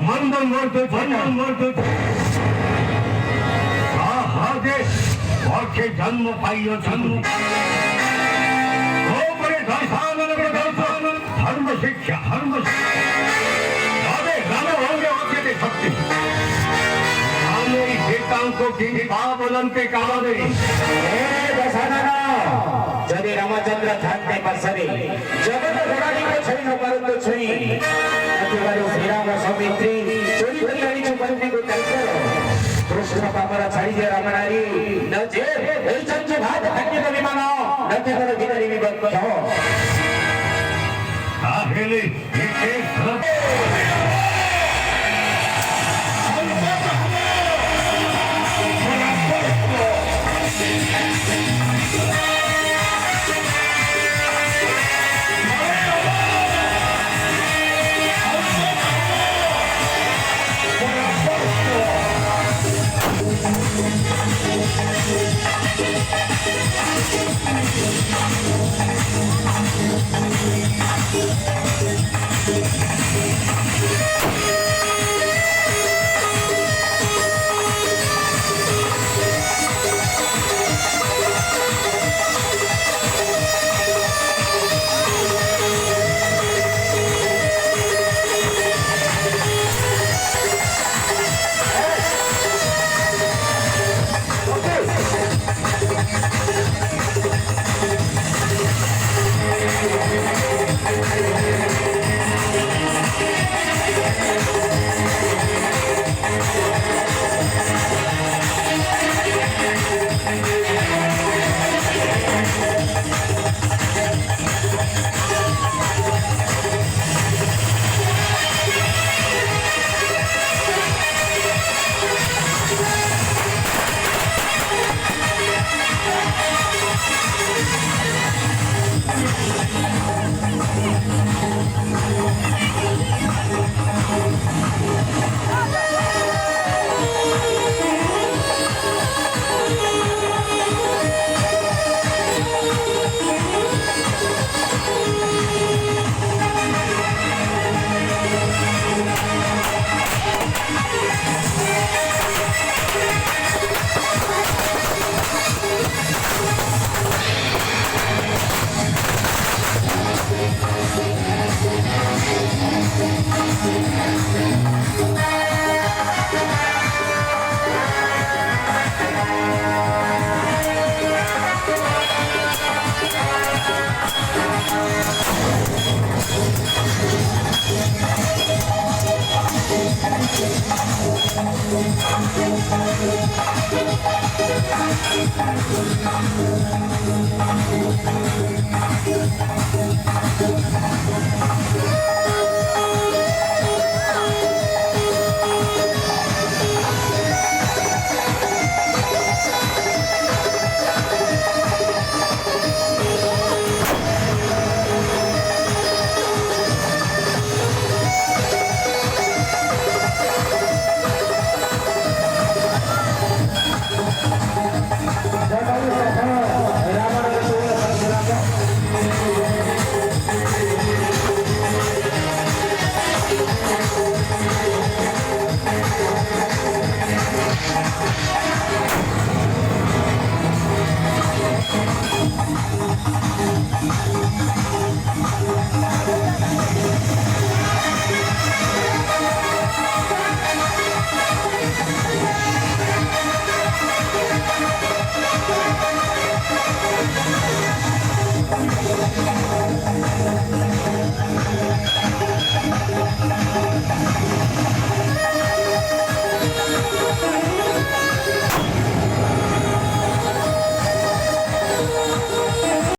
मंदन बोलतो हा दे वाक्य जन्म पाहिजे जन्म धर्म शिक्षा धर्म शक्ति को के काले যদি রামচন্দ্র থাকতে পারে জগৎ গড়াইব ছই নপারত ছই একেবারে শ্রীরাম সৌমিত্রী চুরি করে আনিছু বন্দিকে কালকর কৃষ্ণ পাপরা ছাড়ি যে রামনারী নজে এই চঞ্চ ভাত ভাগ্য বিমান নতে করে বিনারী বিবদ্ধ তাহলে